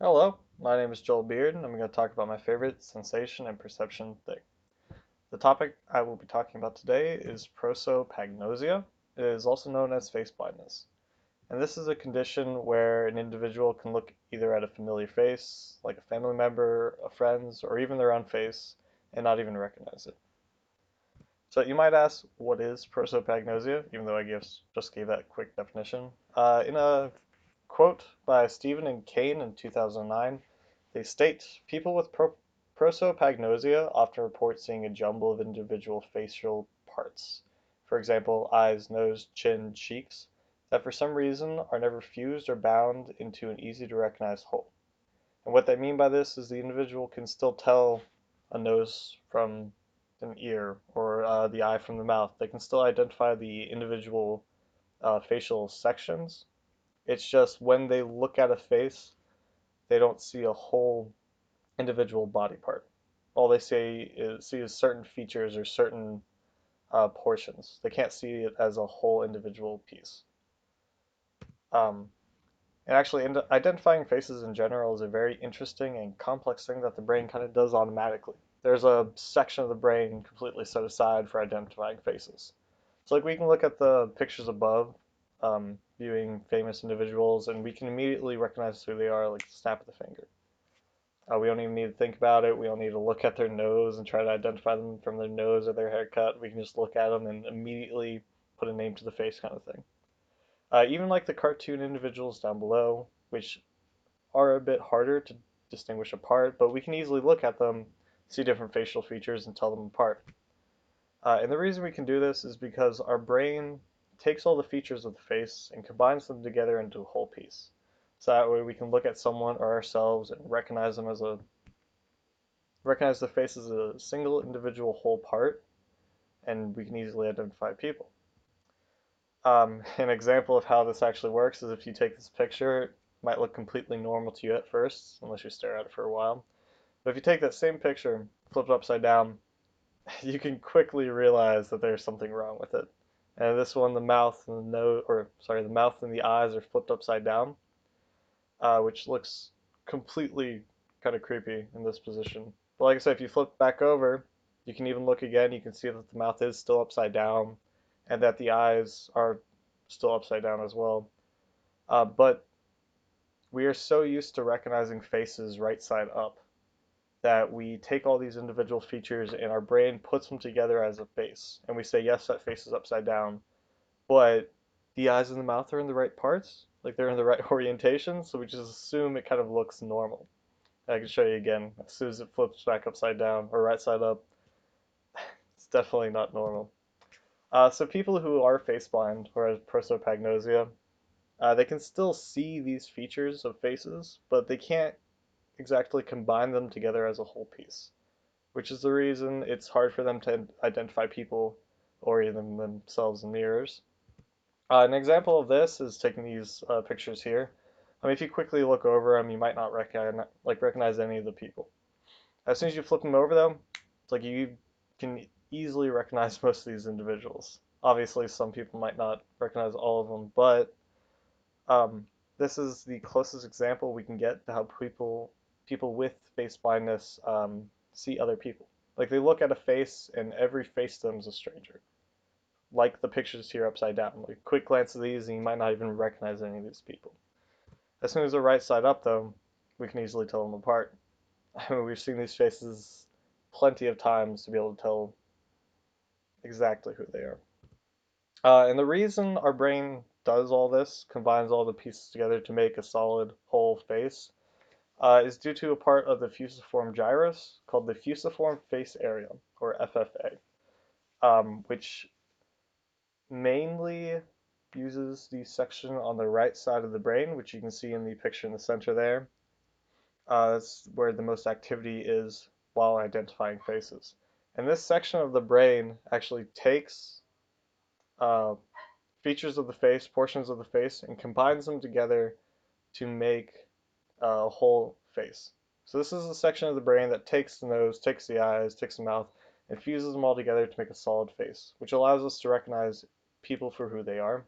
Hello, my name is Joel Beard, and I'm going to talk about my favorite sensation and perception thing. The topic I will be talking about today is prosopagnosia. It is also known as face blindness. And this is a condition where an individual can look either at a familiar face, like a family member, a friend's, or even their own face, and not even recognize it. So you might ask, what is prosopagnosia, even though just gave that quick definition. In a quote by Stephen and Kane in 2009, they state, people with prosopagnosia often report seeing a jumble of individual facial parts, for example, eyes, nose, chin, cheeks, that for some reason are never fused or bound into an easy to recognize whole. And what they mean by this is the individual can still tell a nose from an ear or the eye from the mouth. They can still identify the individual facial sections. It's just when they look at a face, they don't see a whole individual body part. All they see is certain features or certain portions. They can't see it as a whole individual piece. Um, And actually, identifying faces in general is a very interesting and complex thing that the brain kind of does automatically. There's a section of the brain completely set aside for identifying faces. So, like, we can look at the pictures above, viewing famous individuals, and we can immediately recognize who they are, like the snap of the finger. We don't even need to think about it. We don't need to look at their nose and try to identify them from their nose or their haircut. We can just look at them and immediately put a name to the face, kind of thing. Even like the cartoon individuals down below, which are a bit harder to distinguish apart, but we can easily look at them, see different facial features, and tell them apart. And the reason we can do this is because our brain takes all the features of the face and combines them together into a whole piece. So that way we can look at someone or ourselves and recognize the face as a single individual whole part, and we can easily identify people. An example of how this actually works is if you take this picture, it might look completely normal to you at first, unless you stare at it for a while. But if you take that same picture, flip it upside down, you can quickly realize that there's something wrong with it. And this one, the mouth and the nose, or sorry, the mouth and the eyes are flipped upside down, which looks completely kind of creepy in this position. But like I said, if you flip back over, you can even look again. You can see that the mouth is still upside down, and that the eyes are still upside down as well. But we are so used to recognizing faces right side up that we take all these individual features and our brain puts them together as a face. And we say, yes, that face is upside down, but the eyes and the mouth are in the right parts, like they're in the right orientation, so we just assume it kind of looks normal. I can show you again. As soon as it flips back upside down or right side up, it's definitely not normal. So people who are face blind or have prosopagnosia, they can still see these features of faces, but they can't exactly combine them together as a whole piece, which is the reason it's hard for them to identify people or even themselves in mirrors. An example of this is taking these pictures here. I mean, if you quickly look over them, you might not recognize any of the people. As soon as you flip them over, though, it's like you can easily recognize most of these individuals. Obviously, some people might not recognize all of them, but um, this is the closest example we can get to how people with face blindness see other people. Like they look at a face, and every face to them is a stranger. Like the pictures here upside down. Like quick glance at these, and you might not even recognize any of these people. As soon as they're right side up, though, we can easily tell them apart. I mean, we've seen these faces plenty of times to be able to tell exactly who they are. And the reason our brain does all this, combines all the pieces together to make a solid whole face, is due to a part of the fusiform gyrus called the fusiform face area, or FFA, which mainly uses the section on the right side of the brain, which you can see in the picture in the center there. That's where the most activity is while identifying faces. And this section of the brain actually takes uh, features of the face, portions of the face, and combines them together to make a whole face. So this is a section of the brain that takes the nose, takes the eyes, takes the mouth, and fuses them all together to make a solid face, which allows us to recognize people for who they are.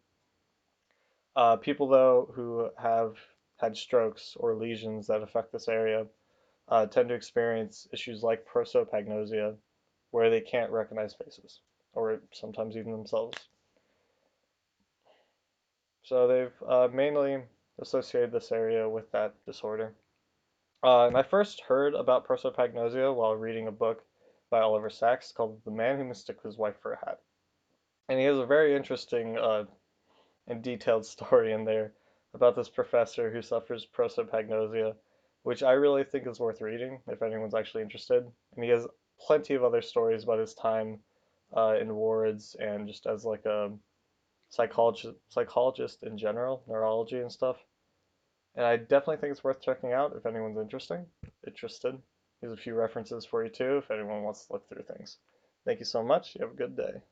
People though who had strokes or lesions that affect this area tend to experience issues like prosopagnosia, where they can't recognize faces, or sometimes even themselves. So they've mainly associated this area with that disorder. And I first heard about prosopagnosia while reading a book by Oliver Sacks called The Man Who Mistook His Wife for a Hat. And he has a very interesting and detailed story in there about this professor who suffers prosopagnosia, which I really think is worth reading if anyone's actually interested. And he has plenty of other stories about his time in wards and just as like a psychologist in general, neurology and stuff. And I definitely think it's worth checking out if anyone's interested. Here's a few references for you too if anyone wants to look through things. Thank you so much. You have a good day.